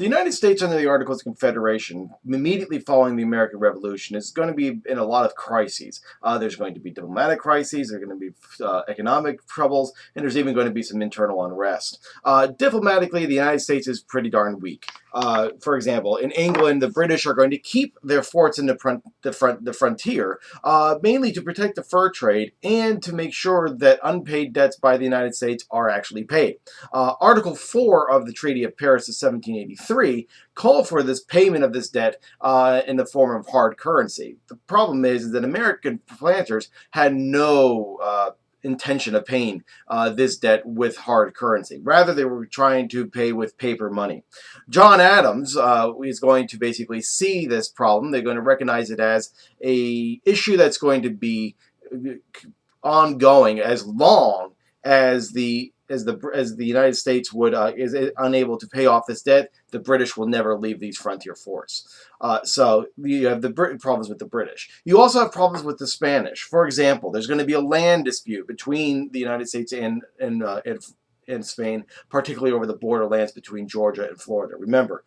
The United States under the Articles of Confederation, immediately following the American Revolution, is going to be in a lot of crises. There's going to be diplomatic crises, there's going to be economic troubles, and there's even going to be some internal unrest. Diplomatically, the United States is pretty darn weak. For example, in England, the British are going to keep their forts in the frontier, mainly to protect the fur trade and to make sure that unpaid debts by the United States are actually paid. Article 4 of the Treaty of Paris of 1783 called for this payment of this debt in the form of hard currency. The problem is that American planters had no intention of paying this debt with hard currency. Rather, they were trying to pay with paper money. John Adams is going to basically see this problem. They're going to recognize it as a issue that's going to be ongoing as long as the United States is unable to pay off this debt. The British will never leave these frontier forts. So you have the problems with the British. You also have problems with the Spanish. For example, there's going to be a land dispute between the United States and Spain, particularly over the borderlands between Georgia and Florida. Remember,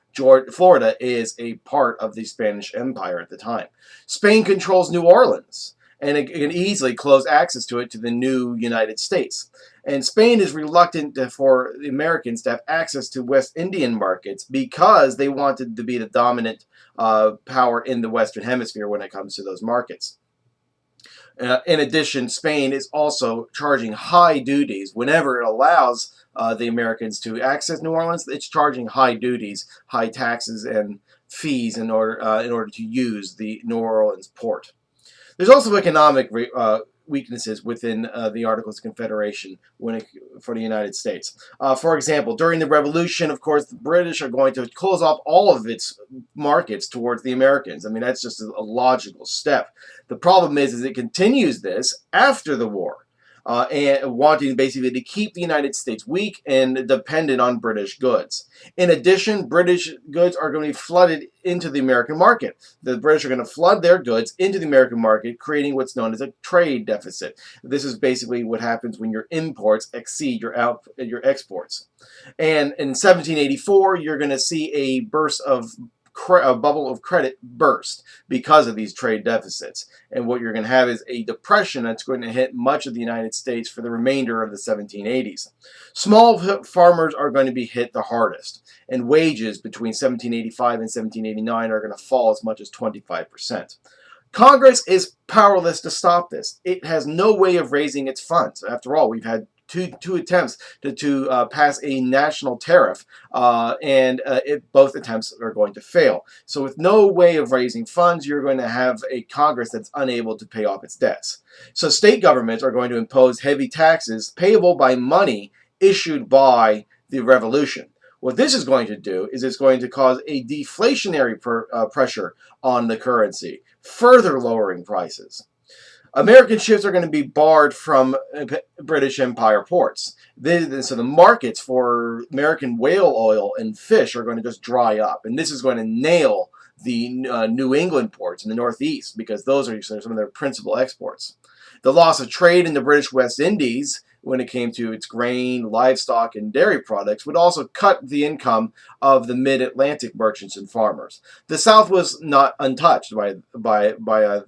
Florida is a part of the Spanish Empire at the time. Spain controls New Orleans, and it can easily close access to it to the new United States. And Spain is reluctant for the Americans to have access to West Indian markets because they wanted to be the dominant power in the Western Hemisphere when it comes to those markets. In addition, Spain is also charging high duties. Whenever it allows the Americans to access New Orleans, it's charging high duties, high taxes, and fees in order to use the New Orleans port. There's also economic weaknesses within the Articles of Confederation for the United States. For example, during the Revolution, of course, the British are going to close off all of its markets towards the Americans. I mean, that's just a logical step. The problem is it continues this after the war. And wanting basically to keep the United States weak and dependent on British goods. In addition, British goods are going to be flooded into the American market. The British are going to flood their goods into the American market, creating what's known as a trade deficit. This is basically what happens when your imports exceed your exports. And in 1784, you're going to see a bubble of credit burst because of these trade deficits. And what you're going to have is a depression that's going to hit much of the United States for the remainder of the 1780s. Small farmers are going to be hit the hardest, and wages between 1785 and 1789 are going to fall as much as 25%. Congress is powerless to stop this. It has no way of raising its funds. After all, we've had two attempts to pass a national tariff, and both attempts are going to fail. So with no way of raising funds, you're going to have a Congress that's unable to pay off its debts. So state governments are going to impose heavy taxes payable by money issued by the Revolution. What this is going to do is it's going to cause a deflationary pressure on the currency, further lowering prices. American ships are going to be barred from British Empire ports. So the markets for American whale oil and fish are going to just dry up. And this is going to nail the New England ports in the Northeast because those are some of their principal exports. The loss of trade in the British West Indies when it came to its grain, livestock, and dairy products would also cut the income of the mid-Atlantic merchants and farmers. The South was not untouched by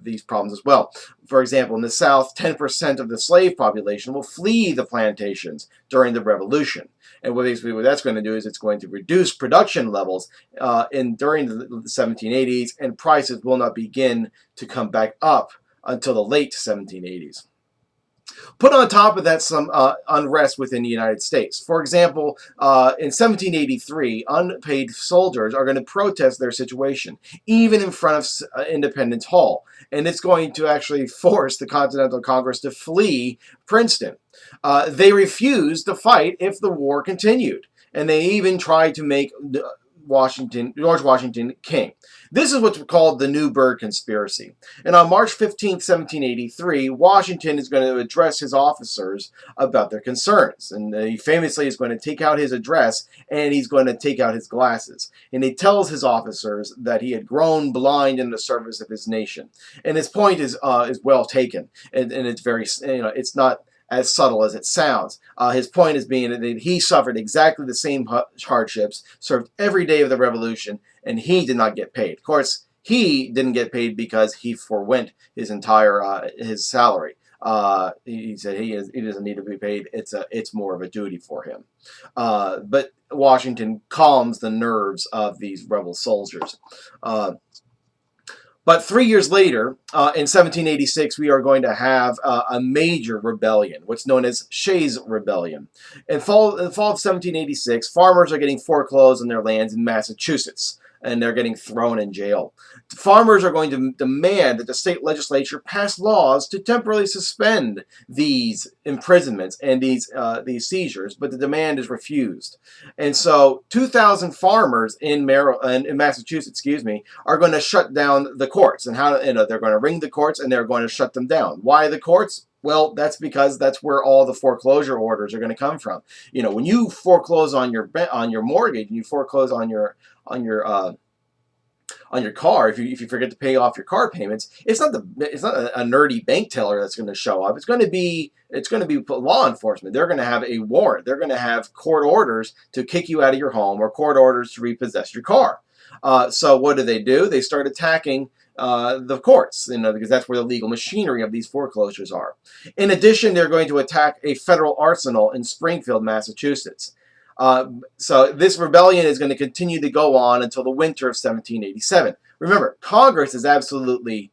these problems as well. For example, in the South, 10% of the slave population will flee the plantations during the Revolution. And what that's going to do is it's going to reduce production levels during the 1780s, and prices will not begin to come back up until the late 1780s. Put on top of that some unrest within the United States. For example, in 1783, unpaid soldiers are going to protest their situation, even in front of Independence Hall. And it's going to actually force the Continental Congress to flee Princeton. They refused to fight if the war continued. And they even tried to make George Washington king. This is what's called the Newburgh Conspiracy. And on March 15, 1783, Washington is going to address his officers about their concerns. And he famously is going to take out his address and he's going to take out his glasses. And he tells his officers that he had grown blind in the service of his nation. And his point is well taken. And it's very, it's not as subtle as it sounds. His point is being that he suffered exactly the same hardships, served every day of the revolution, and he did not get paid. Of course, he didn't get paid because he forwent his entire his salary. He said he doesn't need to be paid. It's more of a duty for him. But Washington calms the nerves of these rebel soldiers. But 3 years later, in 1786, we are going to have a major rebellion, what's known as Shays' Rebellion. In the fall of 1786, farmers are getting foreclosed on their lands in Massachusetts, and they're getting thrown in jail. Farmers are going to demand that the state legislature pass laws to temporarily suspend these imprisonments and these seizures, but the demand is refused. And so 2,000 farmers in Massachusetts, are going to shut down the courts. And they're going to ring the courts and they're going to shut them down. Why the courts? Well, that's because that's where all the foreclosure orders are going to come from. When you foreclose on your mortgage and you foreclose on your car, if you forget to pay off your car payments, it's not a nerdy bank teller that's going to show up. It's going to be law enforcement. They're going to have a warrant. They're going to have court orders to kick you out of your home or court orders to repossess your car. So what do? They start attacking the courts, because that's where the legal machinery of these foreclosures are. In addition, they're going to attack a federal arsenal in Springfield, Massachusetts. So this rebellion is going to continue to go on until the winter of 1787. Remember, Congress is absolutely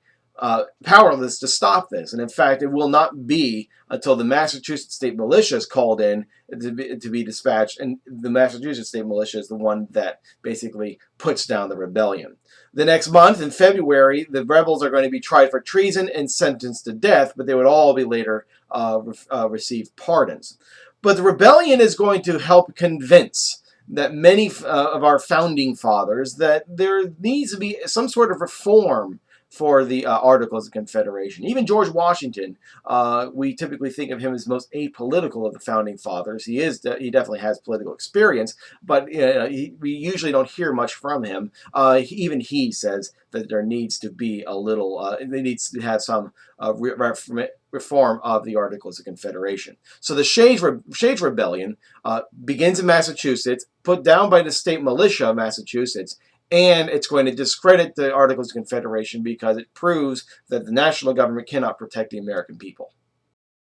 powerless to stop this. And in fact, it will not be until the Massachusetts State Militia is called in to be dispatched. And the Massachusetts State Militia is the one that basically puts down the rebellion. The next month, in February, the rebels are going to be tried for treason and sentenced to death, but they would all be later receive pardons. But the rebellion is going to help convince that many of our founding fathers that there needs to be some sort of reform for the Articles of Confederation. Even George Washington, we typically think of him as most apolitical of the founding fathers. He definitely has political experience, but we usually don't hear much from him. Even he says that there needs to be a little, they needs to have some reform of the Articles of Confederation. So the Shays Rebellion begins in Massachusetts, put down by the state militia of Massachusetts, and it's going to discredit the Articles of Confederation because it proves that the national government cannot protect the American people.